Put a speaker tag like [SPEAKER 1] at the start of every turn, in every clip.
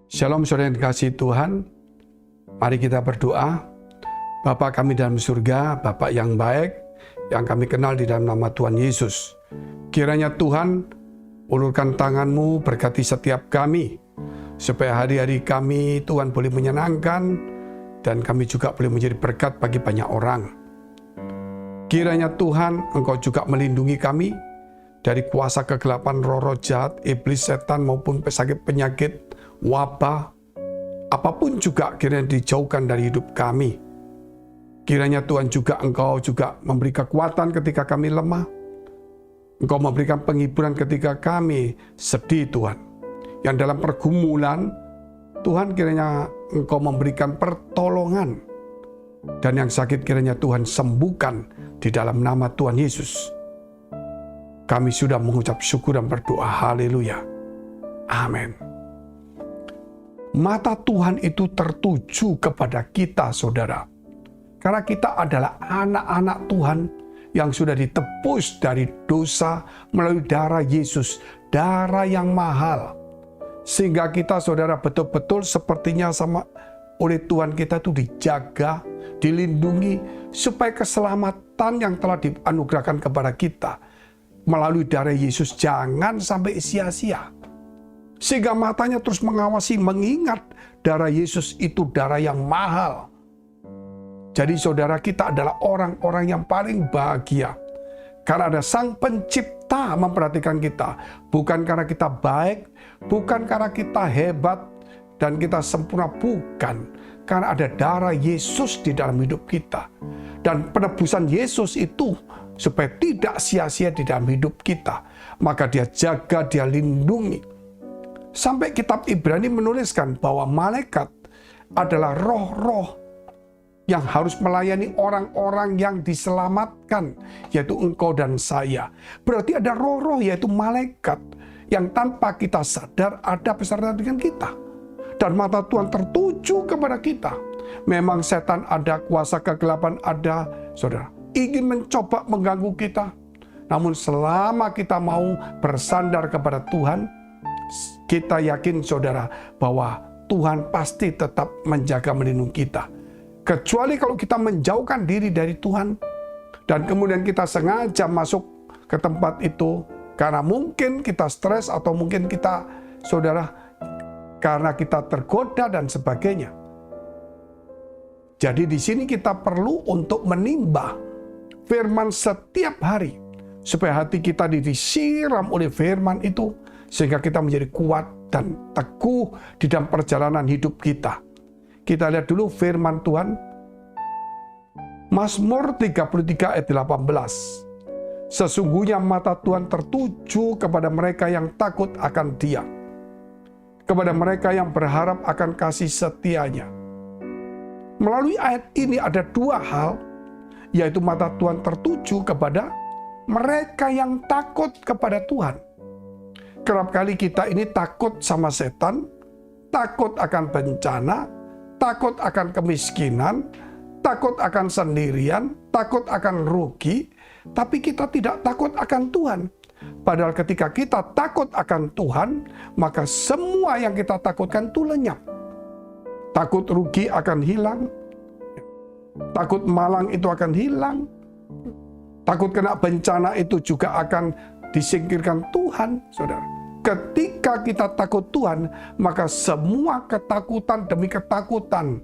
[SPEAKER 1] Shalom saudara yang dikasihi Tuhan. Mari kita berdoa. Bapa kami dalam surga, Bapa yang baik, yang kami kenal di dalam nama Tuhan Yesus. Kiranya Tuhan ulurkan tangan-Mu berkati setiap kami, supaya hari-hari kami Tuhan boleh menyenangkan, dan kami juga boleh menjadi berkat bagi banyak orang. Kiranya Tuhan Engkau juga melindungi kami dari kuasa kegelapan roh-roh jahat, iblis, setan maupun penyakit, wabah, apapun juga kiranya dijauhkan dari hidup kami. Kiranya Tuhan juga Engkau juga memberi kekuatan ketika kami lemah. Engkau memberikan penghiburan ketika kami sedih Tuhan. Yang dalam pergumulan, Tuhan kiranya Engkau memberikan pertolongan. Dan yang sakit kiranya Tuhan sembuhkan di dalam nama Tuhan Yesus. Kami sudah mengucap syukur dan berdoa. Haleluya. Amin. Mata Tuhan itu tertuju kepada kita, saudara. Karena kita adalah anak-anak Tuhan yang sudah ditebus dari dosa melalui darah Yesus, darah yang mahal. Sehingga kita, saudara, betul-betul sepertinya sama oleh Tuhan kita itu dijaga, dilindungi, supaya keselamatan yang telah dianugerahkan kepada kita melalui darah Yesus jangan sampai sia-sia. Sehingga matanya terus mengawasi, mengingat darah Yesus itu darah yang mahal. Jadi saudara, kita adalah orang-orang yang paling bahagia. Karena ada Sang Pencipta memperhatikan kita. Bukan karena kita baik, bukan karena kita hebat, dan kita sempurna, bukan. Karena ada darah Yesus di dalam hidup kita. Dan penebusan Yesus itu supaya tidak sia-sia di dalam hidup kita. Maka Dia jaga, Dia lindungi. Sampai kitab Ibrani menuliskan bahwa malaikat adalah roh-roh yang harus melayani orang-orang yang diselamatkan, yaitu engkau dan saya. Berarti ada roh-roh, yaitu malaikat, yang tanpa kita sadar ada beserta dengan kita. Dan mata Tuhan tertuju kepada kita. Memang setan ada, kuasa kegelapan ada, saudara, ingin mencoba mengganggu kita. Namun selama kita mau bersandar kepada Tuhan, kita yakin, saudara, bahwa Tuhan pasti tetap menjaga melindungi kita. Kecuali kalau kita menjauhkan diri dari Tuhan, dan kemudian kita sengaja masuk ke tempat itu, karena mungkin kita stres, atau mungkin kita, saudara, karena kita tergoda dan sebagainya. Jadi di sini kita perlu untuk menimba firman setiap hari, supaya hati kita disiram oleh firman itu, sehingga kita menjadi kuat dan teguh di dalam perjalanan hidup kita. Kita lihat dulu firman Tuhan. Mazmur 33 ayat 18. Sesungguhnya mata Tuhan tertuju kepada mereka yang takut akan Dia, kepada mereka yang berharap akan kasih setia-Nya. Melalui ayat ini ada dua hal, yaitu mata Tuhan tertuju kepada mereka yang takut kepada Tuhan. Kerap kali kita ini takut sama setan, takut akan bencana, takut akan kemiskinan, takut akan sendirian, takut akan rugi, tapi kita tidak takut akan Tuhan. Padahal ketika kita takut akan Tuhan, maka semua yang kita takutkan itu lenyap. Takut rugi akan hilang, takut malang itu akan hilang, takut kena bencana itu juga akan disingkirkan Tuhan, saudara. Ketika kita takut Tuhan, maka semua ketakutan demi ketakutan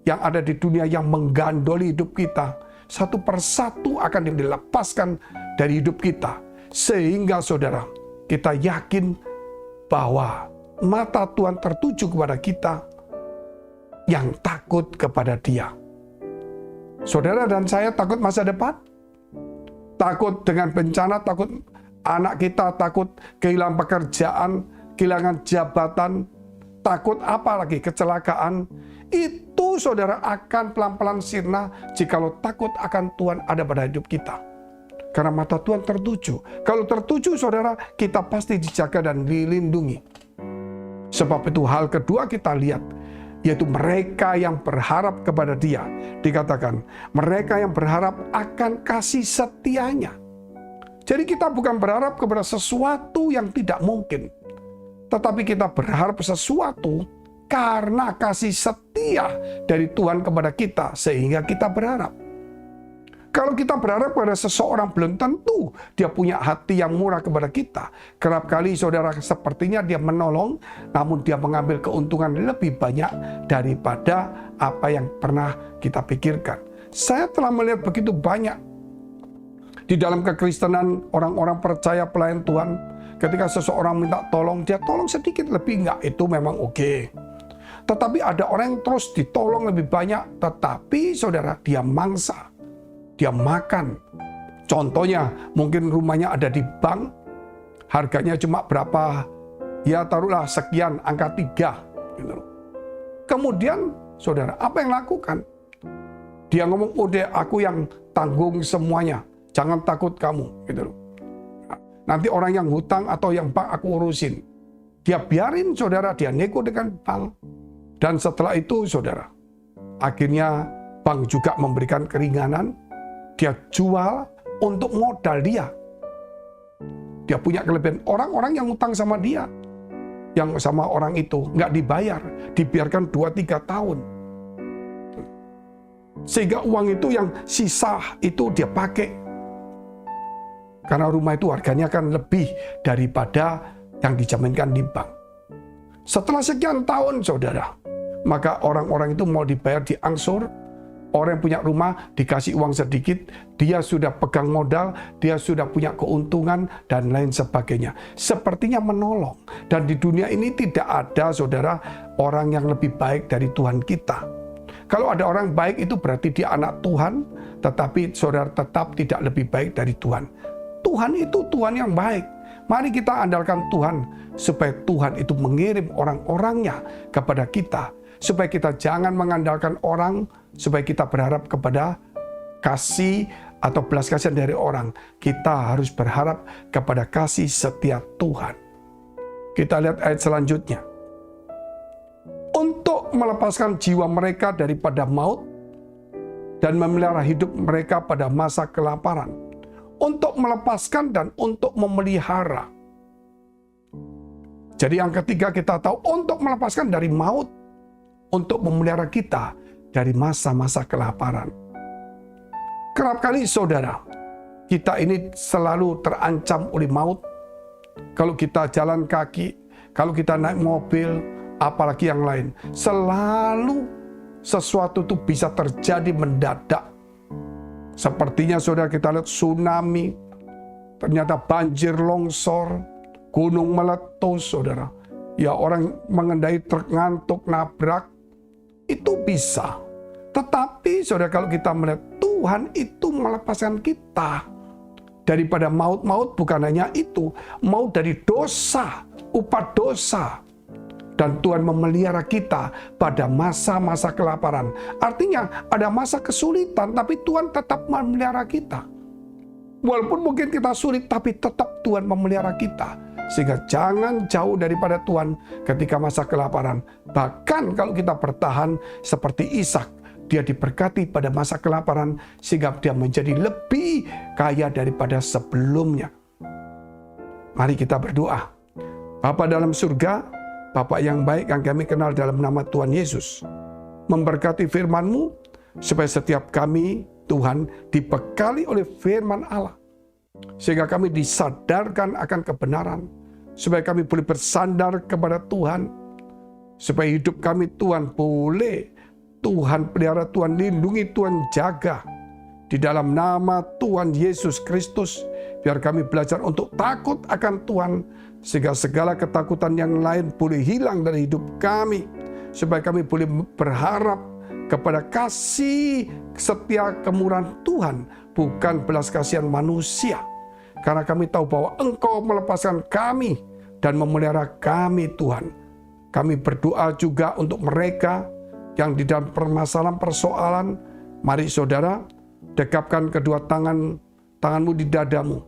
[SPEAKER 1] yang ada di dunia yang menggandoli hidup kita, satu persatu akan dilepaskan dari hidup kita. Sehingga saudara, kita yakin bahwa mata Tuhan tertuju kepada kita yang takut kepada Dia. Saudara dan saya takut masa depan, takut dengan bencana, takut anak kita, takut kehilangan pekerjaan, kehilangan jabatan, takut apa lagi, kecelakaan. Itu saudara akan pelan-pelan sirna jikalau takut akan Tuhan ada pada hidup kita. Karena mata Tuhan tertuju. Kalau tertuju, saudara, kita pasti dijaga dan dilindungi. Sebab itu hal kedua kita lihat, yaitu mereka yang berharap kepada Dia. Dikatakan, mereka yang berharap akan kasih setia-Nya. Jadi kita bukan berharap kepada sesuatu yang tidak mungkin, tetapi kita berharap sesuatu karena kasih setia dari Tuhan kepada kita, sehingga kita berharap. Kalau kita berharap pada seseorang, belum tentu dia punya hati yang murah kepada kita. Kerap kali saudara, sepertinya dia menolong, namun dia mengambil keuntungan lebih banyak daripada apa yang pernah kita pikirkan. Saya telah melihat begitu banyak di dalam kekristenan orang-orang percaya pelayan Tuhan. Ketika seseorang minta tolong, dia tolong sedikit lebih, enggak, itu memang oke. Tetapi ada orang yang terus ditolong lebih banyak, tetapi saudara, dia mangsa. Dia makan. Contohnya, mungkin rumahnya ada di bank, harganya cuma berapa, ya taruhlah sekian, angka 3. Gitu. Kemudian, saudara, apa yang lakukan? Dia ngomong, udah aku yang tanggung semuanya, jangan takut kamu. Gitu. Nanti orang yang hutang atau yang bank aku urusin. Dia biarin, saudara, dia nego dengan bank. Dan setelah itu, saudara, akhirnya bank juga memberikan keringanan. Dia jual untuk modal dia. Dia punya kelebihan. Orang-orang yang utang sama dia, yang sama orang itu, nggak dibayar. Dibiarkan 2-3 tahun. Sehingga uang itu yang sisa itu dia pakai. Karena rumah itu harganya kan lebih daripada yang dijaminkan di bank. Setelah sekian tahun, saudara, maka orang-orang itu mau dibayar diangsur. Orang yang punya rumah dikasih uang sedikit, dia sudah pegang modal, dia sudah punya keuntungan, dan lain sebagainya. Sepertinya menolong. Dan di dunia ini tidak ada, saudara, orang yang lebih baik dari Tuhan kita. Kalau ada orang baik itu berarti dia anak Tuhan, tetapi saudara tetap tidak lebih baik dari Tuhan. Tuhan itu Tuhan yang baik. Mari kita andalkan Tuhan, supaya Tuhan itu mengirim orang-orangnya kepada kita. Supaya kita jangan mengandalkan orang, supaya kita berharap kepada kasih atau belas kasihan dari orang. Kita harus berharap kepada kasih setia Tuhan. Kita lihat ayat selanjutnya. Untuk melepaskan jiwa mereka daripada maut dan memelihara hidup mereka pada masa kelaparan. Untuk melepaskan dan untuk memelihara. Jadi yang ketiga kita tahu, untuk melepaskan dari maut, untuk memelihara kita dari masa-masa kelaparan. Kerap kali saudara, kita ini selalu terancam oleh maut. Kalau kita jalan kaki, kalau kita naik mobil, apalagi yang lain. Selalu sesuatu itu bisa terjadi mendadak. Sepertinya saudara kita lihat tsunami, ternyata banjir longsor, gunung meletus saudara. Ya orang mengendai truk ngantuk, nabrak, itu bisa. Tetapi saudara, kalau kita melihat Tuhan itu melepaskan kita daripada maut-maut, bukan hanya itu, maut dari dosa, upah dosa. Dan Tuhan memelihara kita pada masa-masa kelaparan. Artinya ada masa kesulitan, tapi Tuhan tetap memelihara kita. Walaupun mungkin kita sulit, tapi tetap Tuhan memelihara kita. Sehingga jangan jauh daripada Tuhan ketika masa kelaparan. Bahkan kalau kita bertahan seperti Ishak, dia diberkati pada masa kelaparan sehingga dia menjadi lebih kaya daripada sebelumnya. Mari kita berdoa. Bapa dalam surga, Bapa yang baik yang kami kenal dalam nama Tuhan Yesus, memberkati firman-Mu supaya setiap kami, Tuhan, dibekali oleh firman Allah. Sehingga kami disadarkan akan kebenaran. Supaya kami boleh bersandar kepada Tuhan. Supaya hidup kami, Tuhan, boleh Tuhan pelihara, Tuhan lindungi, Tuhan jaga. Di dalam nama Tuhan Yesus Kristus, biar kami belajar untuk takut akan Tuhan. Sehingga segala ketakutan yang lain boleh hilang dari hidup kami. Supaya kami boleh berharap kepada kasih setia kemurahan Tuhan, bukan belas kasihan manusia. Karena kami tahu bahwa Engkau melepaskan kami dan memelihara kami, Tuhan. Kami berdoa juga untuk mereka yang di dalam permasalahan persoalan. Mari saudara, dekapkan kedua tanganmu di dadamu.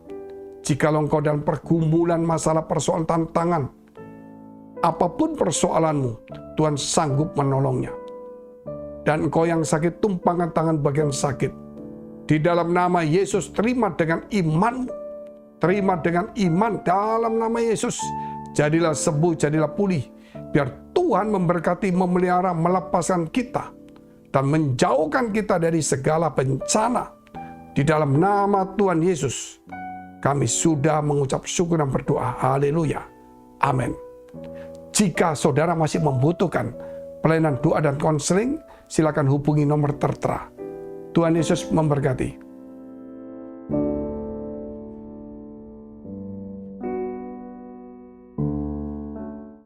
[SPEAKER 1] Jikalau engkau dalam pergumulan masalah persoalan tantangan, apapun persoalanmu, Tuhan sanggup menolongnya. Dan engkau yang sakit, tumpangkan tangan bagian sakit. Di dalam nama Yesus, terima dengan imanmu. Terima dengan iman dalam nama Yesus. Jadilah sembuh, jadilah pulih. Biar Tuhan memberkati, memelihara, melepaskan kita, dan menjauhkan kita dari segala bencana. Di dalam nama Tuhan Yesus, kami sudah mengucap syukur dan berdoa. Haleluya. Amin. Jika saudara masih membutuhkan pelayanan doa dan konseling, silakan hubungi nomor tertera. Tuhan Yesus memberkati.